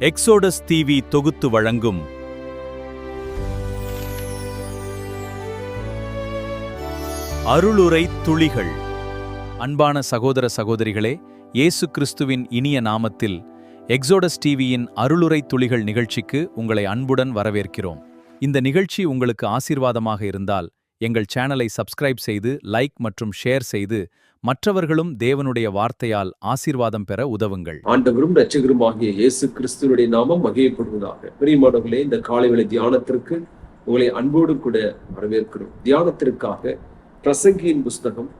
Exodus TV தொகுத்து வழங்கும் அருளுரை துளிகள். அன்பான சகோதர சகோதரிகளே, இயேசு கிறிஸ்துவின் இனிய நாமத்தில் எக்ஸோடஸ் டிவியின் அருளுரை துளிகள் நிகழ்ச்சிக்கு உங்களை அன்புடன் வரவேற்கிறோம். இந்த நிகழ்ச்சி உங்களுக்கு ஆசீர்வாதமாக இருந்தால் எங்கள் சேனலை சப்ஸ்கிரைப் செய்து லைக் மற்றும் ஷேர் செய்து மற்றவர்களும் தேவனுடைய வார்த்தையால் ஆசீர்வாதம் பெற உதவுங்கள். ஆண்டவரும் இரட்சகருமாகிய இயேசு கிறிஸ்துவினுடைய நாமம் மகிமைப்படுவதாக. பிரியமானவர்களே, இந்த காலைவேளை தியானத்திற்கு உங்களை அன்போடு கூட வரவேற்கிறோம். தியானத்திற்காக பிரசங்கியின் புஸ்தகம்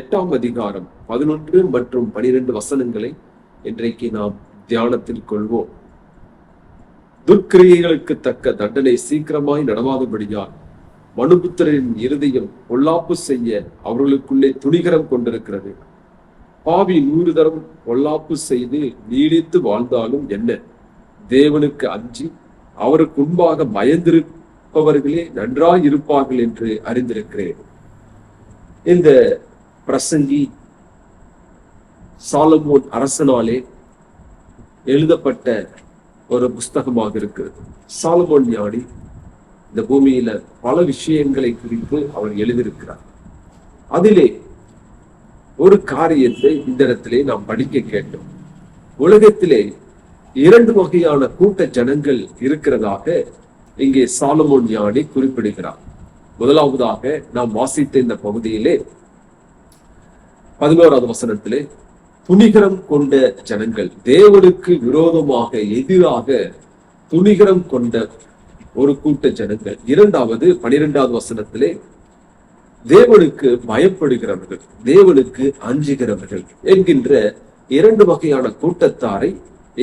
8ஆம் அதிகாரம் 11 மற்றும் 12 வசனங்களை இன்றைக்கு நாம் தியானத்தில் கொள்வோம். துர்க்கிரியைகளுக்கு தக்க தண்டனை சீக்கிரமாய் நடவாதபடியால் மனுபுத்திரரின் இருதயம் பொல்லாப்பு செய்ய அவர்களுக்குள்ளே துணிகரம் கொண்டிருக்கிறது. பாவி 100 தரம் பொல்லாப்பு செய்து நீடித்து வாழ்ந்தாலும் என்ன, தேவனுக்கு அஞ்சி அவருக்கு முன்பாக பயந்திருப்பவர்களே நன்றாய் இருப்பார்கள் என்று அறிந்திருக்கிறேன். இந்த பிரசங்கி சாலமோன் அரசனாலே எழுதப்பட்ட ஒரு புஸ்தகமாக இருக்கிறது. சாலமோன் ஞானி இந்த பூமியில பல விஷயங்களை குறித்து அவர் எழுதியிருக்கிறார். அதிலே ஒரு காரியத்தை இந்த இடத்திலே நாம் படிக்க கேட்டோம். உலகத்திலே 2 வகையான கூட்ட ஜனங்கள் இருக்கிறதாக இங்கே சாலமோன் ஞானி குறிப்பிடுகிறார். முதலாவதாக நாம் வாசித்த இந்த பகுதியிலே 11வது வசனத்திலே துணிகரம் கொண்ட ஜனங்கள், தேவனுக்கு விரோதமாக எதிராக துணிகரம் கொண்ட ஒரு கூட்ட ஜனங்கள். 12வது வசனத்திலே தேவனுக்கு பயப்படுகிறவர்கள், தேவனுக்கு அஞ்சுகிறவர்கள் என்கின்ற 2 வகையான கூட்டத்தாரை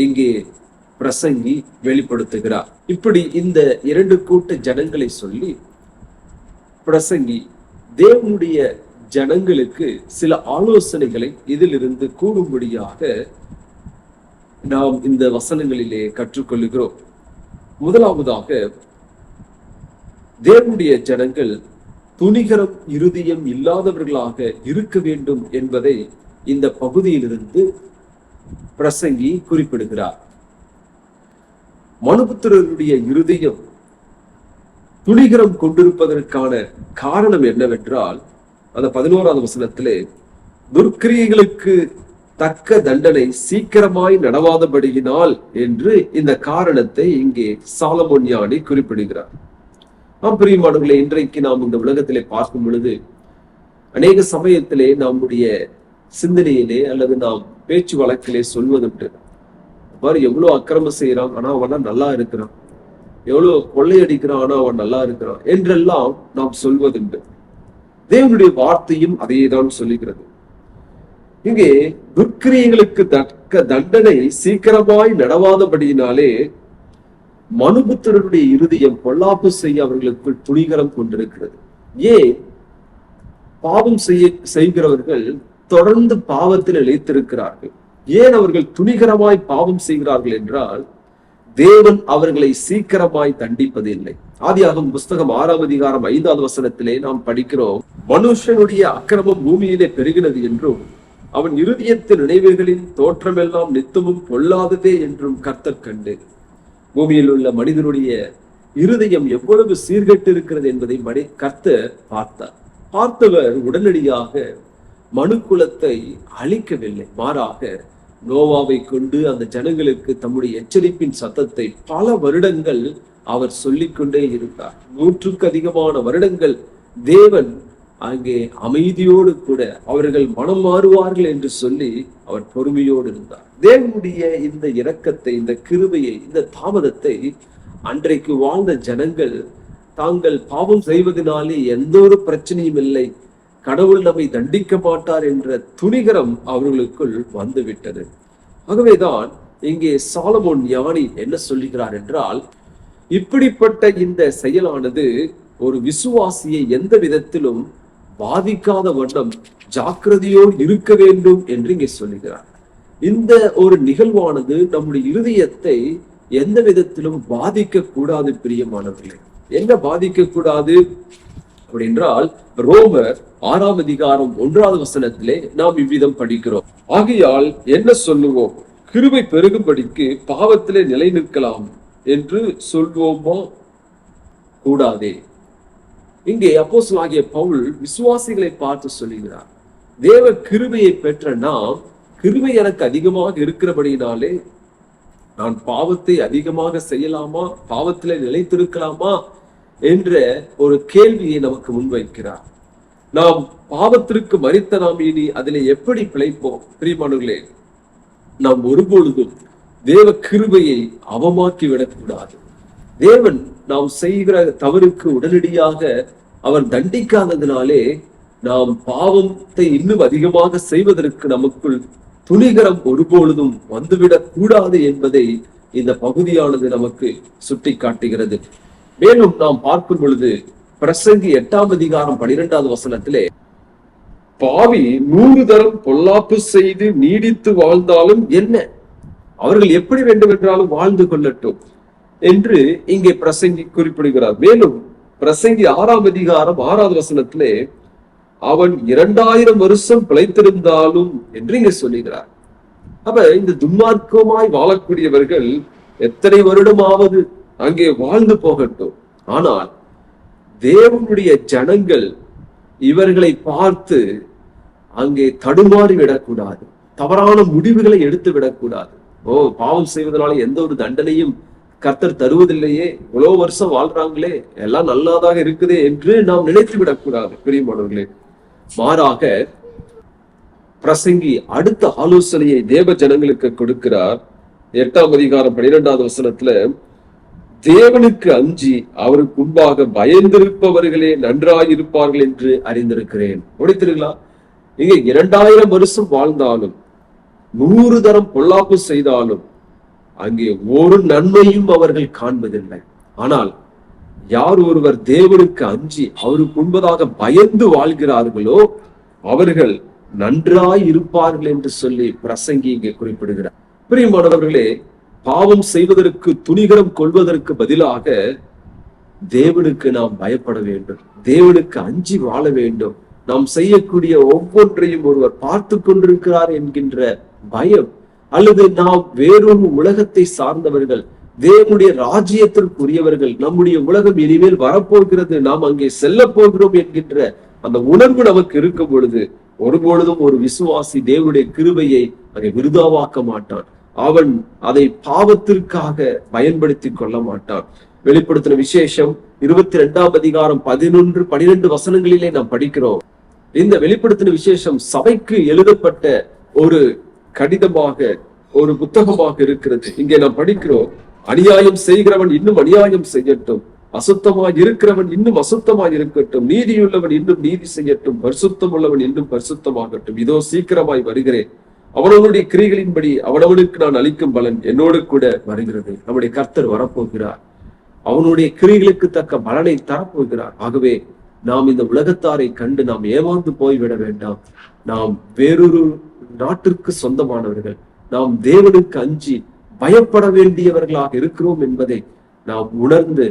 இங்கே பிரசங்கி வெளிப்படுத்துகிறார். இப்படி இந்த 2 கூட்ட ஜனங்களை சொல்லி பிரசங்கி தேவனுடைய ஜனங்களுக்கு சில ஆலோசனைகளை இதிலிருந்து கூறும்படியாக நாம் இந்த வசனங்களிலே கற்றுக்கொள்கிறோம். முதலாவதாக, தேவனுடைய ஜனங்கள் துணிகரம் இருதயம் இல்லாதவர்களாக இருக்க வேண்டும் என்பதை இந்த பகுதியிலிருந்து பிரசங்கி குறிப்பிடுகிறார். மனுபுத்திரருடைய இருதயம் துணிகரம் கொண்டிருப்பதற்கான காரணம் என்னவென்றால், அந்த 11வது வசனத்திலே துர்க்கிரியைகளுக்கு தக்க தண்டனை சீக்கிரமாய் நடவாதபடியினால் என்று இந்த காரணத்தை இங்கே சாலமோன் ஞானி குறிப்பிடுகிறார். பிரியமானவர்களே, இன்றைக்கு நாம் இந்த உலகத்திலே பார்க்கும் பொழுது அநேக சமயத்திலே நம்முடைய சிந்தனையிலே அல்லது நாம் பேச்சு வழக்கிலே சொல்வதுண்டு, பாரு எவ்வளவு அக்கிரமம் செய்யறான் ஆனா அவன் நல்லா இருக்கிறான், எவ்வளவு கொள்ளையடிக்கிறான் ஆனா அவன் நல்லா இருக்கிறான் என்றெல்லாம் நாம் சொல்வதுண்டு. தேவனுடைய வார்த்தையும் அதையேதான் சொல்லுகிறது. இங்கே துர்க்கிரியைகளுக்கு தக்க தண்டனை சீக்கிரமாய் நடவாதபடியினாலே மனுபுத்திரருடைய இருதயம் பொல்லாப்பு செய்ய அவர்களுக்குள் துணிகரம் கொண்டிருக்கிறது. ஏன் பாவம் செய்கிறவர்கள் தொடர்ந்து பாவத்தில் நிலைத்திருக்கிறார்கள்? ஏன் அவர்கள் துணிகரமாய் பாவம் செய்கிறார்கள் என்றால், தேவன் அவர்களை சீக்கிரமாய் தண்டிப்பதில்லை. ஆதியாகமம் புஸ்தகம் 6ஆம் அதிகாரம் 5வது வசனத்திலே நாம் படிக்கிறோம், மனுஷனுடைய அக்கிரமம் பூமியிலே பெருகினது என்றும் அவன் இருதயத்தின் நினைவுகளின் தோற்றமெல்லாம் நித்தமும் பொல்லாததே என்றும் கர்த்தர் கண்டு. பூமியில் உள்ள மனிதனுடைய இருதயம் எவ்வளவு சீர்கெட்டு இருக்கிறது என்பதை கர்த்தர் பார்த்தார். பார்த்தவர் உடனடியாக மனுக்குலத்தை அழிக்கவில்லை, மாறாக நோவாவை கொண்டு அந்த ஜனங்களுக்கு தம்முடைய எச்சரிப்பின் சத்தத்தை பல வருடங்கள் அவர் சொல்லிக்கொண்டே இருந்தார். 100க்கு அதிகமான வருடங்கள் தேவன் அங்கே அமைதியோடு கூட அவர்கள் மனம் மாறுவார்கள் என்று சொல்லி அவர் பொறுமையோடு இருந்தார். தேவனுடைய இந்த இரக்கத்தை, இந்த கிருபையை, இந்த தாமதத்தை அன்றைக்கு வாழ்ந்த ஜனங்கள் தாங்கள் பாவம் செய்வதனாலே எந்த ஒரு பிரச்சனையும் இல்லை, கடவுள் நம்மை தண்டிக்க மாட்டார் என்ற துணிகரம் அவர்களுக்குள் வந்துவிட்டது. ஆகவேதான் இங்கே சாலமோன் ஞானி என்ன சொல்லுகிறார் என்றால், இப்படிப்பட்ட இந்த செயலானது ஒரு விசுவாசியை எந்த விதத்திலும் பாதிக்காத வண்ணம் ஜாக்கிரதையோடு இருக்க வேண்டும் என்று இங்கே சொல்லுகிறார். இந்த ஒரு நிகழ்வானது நம்முடைய இருதயத்தை எந்த விதத்திலும் பாதிக்க கூடாது. பிரியமானவர்களே, என்ன பாதிக்க கூடாது அப்படின்றால், ரோமர் 6ஆம் அதிகாரம் 1வது வசனத்திலே நாம் இவ்விதம் படிக்கிறோம், ஆகையால் என்ன சொல்லுவோம், கிருபை பெருகும்படிக்கு பாவத்திலே நிலை நிற்கலாம் என்று சொல்வோமோ? கூடாதே. இங்கே அப்போஸ்தலனாகிய பவுல் விசுவாசிகளை பார்த்து சொல்லுகிறார், தேவ கிருபையை பெற்ற நாம், கிருபை எனக்கு அதிகமாக இருக்கிறபடியினாலே நான் பாவத்தை அதிகமாக செய்யலாமா, பாவத்திலே நிலைத்திருக்கலாமா என்ற ஒரு கேள்வியை நமக்கு முன்வைக்கிறார். நாம் பாவத்திற்கு மரித்த நாம் இனி அதிலே எப்படி பிழைப்போம்? பிரியமானவர்களே, நாம் ஒருபொழுதும் தேவ கிருபையை அவமாக்கி விடக்கூடாது. தேவன் நாம் செய்கிற தவறுக்கு உடனடியாக அவர் தண்டிக்காததினாலே நாம் பாவத்தை இன்னும் அதிகமாக செய்வதற்கு நமக்குள் துணிகரம் ஒருபொழுதும் வந்துவிடக் கூடாது என்பதை இந்த பகுதியானது நமக்கு சுட்டி காட்டுகிறது. மேலும் நாம் பார்க்கும் பொழுது பிரசங்கி 8ஆம் அதிகாரம் 12வது வசனத்திலே, பாவி 100 தரம் பொல்லாப்பு செய்து நீடித்து வாழ்ந்தாலும் என்ன, அவர்கள் எப்படி வேண்டுமென்றாலும் வாழ்ந்து கொள்ளட்டும் என்று இங்கே பிரசங்கி குறிப்பிடுகிறார். மேலும் பிரசங்கி 6ஆம் அதிகாரம் 6வது வசனத்திலே, அவன் 2000 வருஷம் பிழைத்திருந்தாலும் என்று இங்க சொல்லுகிறார். அப்ப இந்த துன்மார்க்கமாய் வாழக்கூடியவர்கள் எத்தனை வருடமாவது அங்கே வாழ்ந்து போகட்டும், ஆனால் தேவனுடைய ஜனங்கள் இவர்களை பார்த்து அங்கே தடுமாறி விடக்கூடாது, தவறான முடிவுகளை எடுத்து விடக்கூடாது. பாவம் செய்வதனால எந்த ஒரு தண்டனையும் கர்த்தர் தருவதில்லையே, இவ்வளவு வருஷம் வாழ்றாங்களே, எல்லாம் நல்லாதாக இருக்குதே என்று நாம் நினைத்து விடக்கூடாது. பிரியமானவர்களே, மாறாக பிரசங்கி அடுத்த ஆலோசனையை தேவ ஜனங்களுக்கு கொடுக்கிறார். 8ஆம் அதிகாரம் 12வது வசனத்துல, தேவனுக்கு அஞ்சி அவருக்கு முன்பாக பயந்திருப்பவர்களே நன்றாயிருப்பார்கள் என்று அறிந்திருக்கிறேன். முடித்திருங்களா? இங்க 2000 வருஷம் வாழ்ந்தாலும் 100 தரம் பொல்லாப்பு செய்தாலும் அங்கே ஒரு நன்மையும் அவர்கள் காண்பதில்லை. ஆனால் யார் ஒருவர் தேவனுக்கு அஞ்சி அவருக்கு முன்பதாக பயந்து வாழ்கிறார்களோ அவர்கள் நன்றாய் இருப்பார்கள் என்று சொல்லி பிரசங்கி இங்கே குறிப்பிடுகிறார். பிரியமானவர்களே, பாவம் செய்வதற்கு துணிகரம் கொள்வதற்கு பதிலாக தேவனுக்கு நாம் பயப்பட வேண்டும், தேவனுக்கு அஞ்சி வாழ வேண்டும். நாம் செய்யக்கூடிய ஒவ்வொன்றையும் ஒருவர் பார்த்து கொண்டிருக்கிறார் என்கின்ற பயம், அல்லது நாம் வேறொரு உலகத்தை சார்ந்தவர்கள், தேவனுடைய ராஜ்யத்திற்குரியவர்கள், நம்முடைய உலகம் இனிமேல் வரப்போகிறது, நாம் அங்கே செல்ல போகிறோம் என்கின்ற அந்த உணர்வு நமக்கு இருக்கும் பொழுது ஒருபொழுதும் ஒரு விசுவாசி தேவனுடைய கிருபையை அங்கே விருதாவாக்க மாட்டான். அவன் அதை பாவத்திற்காக பயன்படுத்தி கொள்ள மாட்டான். வெளிப்படுத்தின விசேஷம் 22ஆம் அதிகாரம் 11, 12 வசனங்களிலே நாம் படிக்கிறோம். இந்த வெளிப்படுத்தின விசேஷம் சபைக்கு எழுதப்பட்ட ஒரு கடிதமாக, ஒரு புத்தகமாக இருக்கிறது. இங்கே நாம் படிக்கிறோம், அநியாயம் செய்கிறவன் இன்னும் அநியாயம் செய்யட்டும், அசுத்தமாய் இருக்கிறவன் இன்னும் அசுத்தமாய் இருக்கட்டும், நீதியுள்ளவன் இன்னும் நீதி செய்யட்டும், பரிசுத்தம் உள்ளவன் இன்னும் பரிசுத்தமாகட்டும். இதோ சீக்கிரமாய் வருகிறேன், அவனவனுடைய கிரிகளின்படி அவனவனுக்கு நான் அளிக்கும் பலன் என்னோடு கூட வருகிறது. நம்முடைய கர்த்தர் வரப்போகிறார், அவனுடைய கிரிகளுக்கு தக்க பலனை தரப்போகிறார். ஆகவே நாம் இந்த உலகத்தாரை கண்டு நாம் ஏமாந்து போய்விட வேண்டாம். நாம் வேறொரு நாட்டிற்கு சொந்தமானவர்கள், நாம் தேவனுக்கு அஞ்சி பயப்பட வேண்டியவர்களாக இருக்கிறோம் என்பதை நாம் உணர்ந்து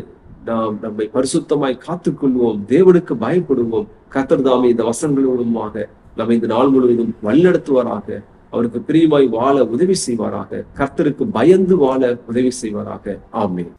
நாம் நம்மை பரிசுத்தமாய் காத்துக்கொள்வோம், தேவனுக்கு பயப்படுவோம். கர்த்தர் தாமே இந்த வசனங்களோடுமாக நம்ம இந்த நாள் முழுவதும் வழிநடத்துவாராக, அவருக்கு பிரியமாய் வாழ உதவி செய்வாராக, கர்த்தருக்கு பயந்து வாழ உதவி செய்வாராக. ஆமென்.